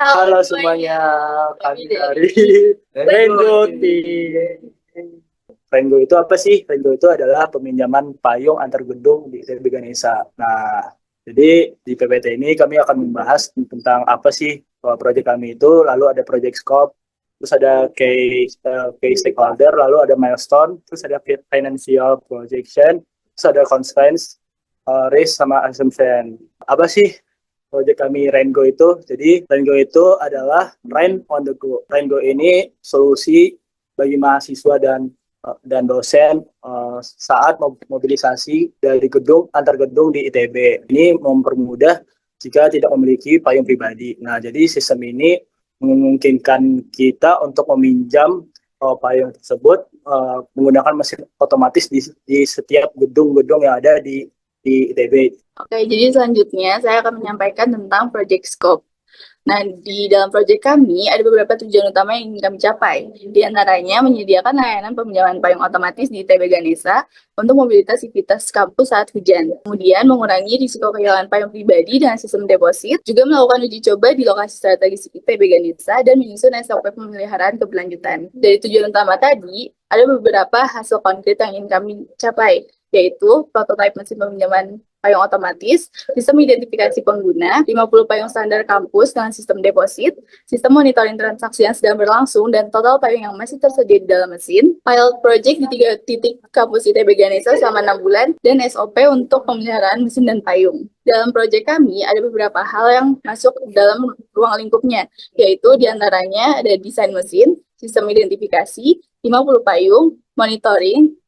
Halo semuanya, kami dari Rengo Team. Rengo itu apa sih? Rengo itu adalah peminjaman payung antar gedung di ITB Ganesha. Nah, jadi di PPT ini kami akan membahas tentang apa sih proyek kami itu, lalu ada project scope, terus ada key stakeholder, lalu ada milestone, terus ada financial projection, terus ada constraints, risk sama assumption. Apa sih proyek kami Rengo itu? Jadi Rengo itu adalah Rain on the Go. Rengo ini solusi bagi mahasiswa dan dosen saat mobilisasi dari gedung antar gedung di ITB. Ini mempermudah jika tidak memiliki payung pribadi. Nah, jadi sistem ini memungkinkan kita untuk meminjam payung tersebut menggunakan mesin otomatis di setiap gedung-gedung yang ada di ITB. Oke, jadi selanjutnya saya akan menyampaikan tentang project scope. Nah, di dalam proyek kami ada beberapa tujuan utama yang ingin kami capai. Di antaranya menyediakan layanan peminjaman payung otomatis di ITB Ganesha untuk mobilitas aktivitas kampus saat hujan. Kemudian mengurangi risiko kehilangan payung pribadi dengan sistem deposit. Juga melakukan uji coba di lokasi strategis ITB Ganesha dan menyusun SOP pemeliharaan keberlanjutan. Dari tujuan utama tadi, ada beberapa hasil konkret yang ingin kami capai, yaitu prototipe mesin peminjaman payung otomatis, sistem identifikasi pengguna, 50 payung standar kampus dengan sistem deposit, sistem monitoring transaksi yang sedang berlangsung, dan total payung yang masih tersedia di dalam mesin, pilot project di 3 titik kampus ITB Ganesha selama 6 bulan, dan SOP untuk pemeliharaan mesin dan payung. Dalam proyek kami ada beberapa hal yang masuk dalam ruang lingkupnya, yaitu diantaranya ada desain mesin, sistem identifikasi, 50 payung, monitoring,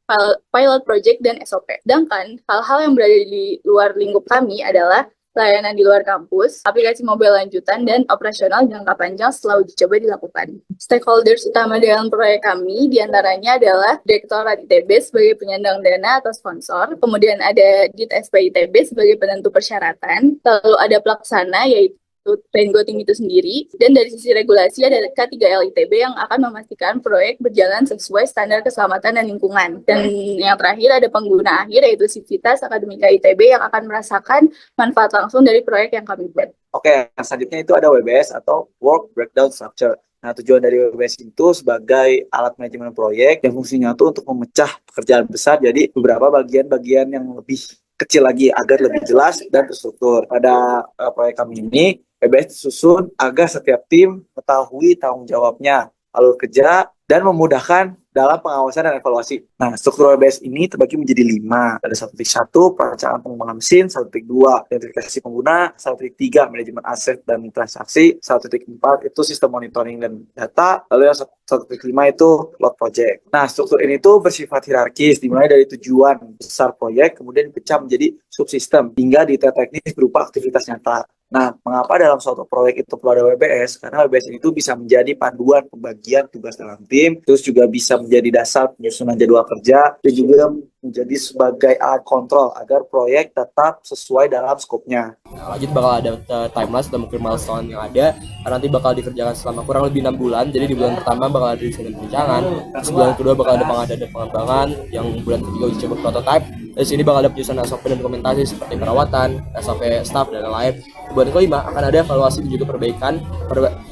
pilot project, dan SOP. Sedangkan hal-hal yang berada di luar lingkup kami adalah layanan di luar kampus, aplikasi mobile lanjutan, dan operasional jangka panjang setelah uji coba dilakukan. Stakeholders utama dalam proyek kami diantaranya adalah Direktorat ITB sebagai penyandang dana atau sponsor, kemudian ada DIT-SP ITB sebagai penentu persyaratan, lalu ada pelaksana yaitu Rengo Team itu sendiri, dan dari sisi regulasi ada K3L ITB yang akan memastikan proyek berjalan sesuai standar keselamatan dan lingkungan. Dan yang terakhir ada pengguna akhir yaitu Sivitas Akademika ITB yang akan merasakan manfaat langsung dari proyek yang kami buat. Oke, selanjutnya itu ada WBS atau Work Breakdown Structure. Nah, tujuan dari WBS itu sebagai alat manajemen proyek yang fungsinya itu untuk memecah pekerjaan besar jadi beberapa bagian-bagian yang lebih kecil lagi agar lebih jelas dan terstruktur. Pada proyek kami ini, WBS disusun agar setiap tim mengetahui tanggung jawabnya, alur kerja, dan memudahkan dalam pengawasan dan evaluasi. Nah, struktur WBS ini terbagi menjadi 5. Ada 1.1, perencanaan pengembangan mesin, 1.2, identifikasi pengguna, 1.3, manajemen aset dan transaksi, 1.4 itu sistem monitoring dan data, lalu yang 1.5 itu load project. Nah, struktur ini tuh bersifat hierarkis, dimulai dari tujuan besar proyek, kemudian dipecah menjadi subsistem, hingga detail teknis berupa aktivitas nyata. Nah, mengapa dalam suatu proyek itu perlu ada WBS? Karena WBS itu bisa menjadi panduan pembagian tugas dalam tim, terus juga bisa menjadi dasar penyusunan jadwal kerja, dan juga menjadi sebagai alat kontrol agar proyek tetap sesuai dalam skopnya. Lanjut bakal ada timelapse dan mungkin milestone yang ada nanti bakal dikerjakan selama kurang lebih 6 bulan. Jadi di bulan pertama bakal ada desain dan perencanaan, terus bulan kedua bakal ada pengadaan dan pengembangan, yang bulan ketiga uji coba prototype. Di sini bakal ada penyusunan SOP dan dokumentasi seperti perawatan, SOP staff dan lain-lain. Bulan kelima akan ada evaluasi dan juga perbaikan.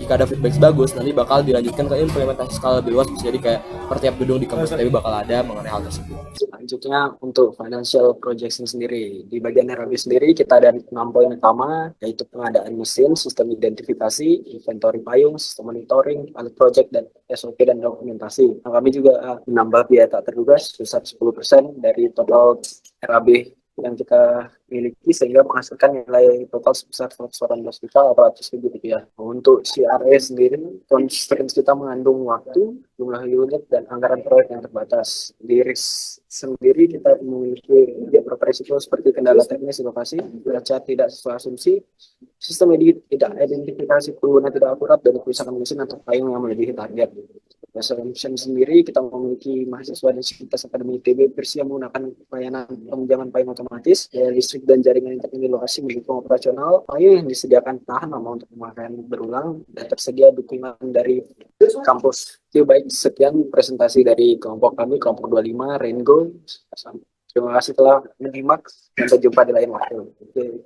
Jika ada feedback bagus, nanti bakal dilanjutkan ke implementasi skala lebih luas. Bisa jadi kayak per tiap gedung di kampus ITB bakal ada mengenai hal tersebut. Selanjutnya untuk financial projection sendiri, di bagian RAB sendiri kita ada 6 poin utama, yaitu pengadaan mesin, sistem identifikasi, inventory payung, sistem monitoring, alat project, dan SOP dan dokumentasi. Nah, kami juga menambah biaya tak terduga sebesar 10% dari total RAB yang kita miliki sehingga menghasilkan nilai total sebesar 118.800.000 rupiah. Untuk CRE sendiri, constraints kita mengandung waktu, jumlah unit, dan anggaran proyek yang terbatas. Di risk sendiri kita memiliki beberapa risiko seperti kendala teknis lokasi, cuaca tidak sesuai asumsi, sistem tidak identifikasi pengguna tidak akurat, dan kerusakan mesin atau payung yang melebihi target. Assumption sendiri kita memiliki mahasiswa dan sivitas akademi ITB bersiap menggunakan layanan peminjaman payung otomatis, listrik dan jaringan internet di lokasi mendukung operasional. Payung yang disediakan tahan lama untuk pemakaian berulang dan tersedia dukungan dari kampus. Oke, baik, sekian presentasi dari kelompok kami, kelompok 25 Rengo. Terima kasih telah menyimak, sampai jumpa di lain waktu. Oke.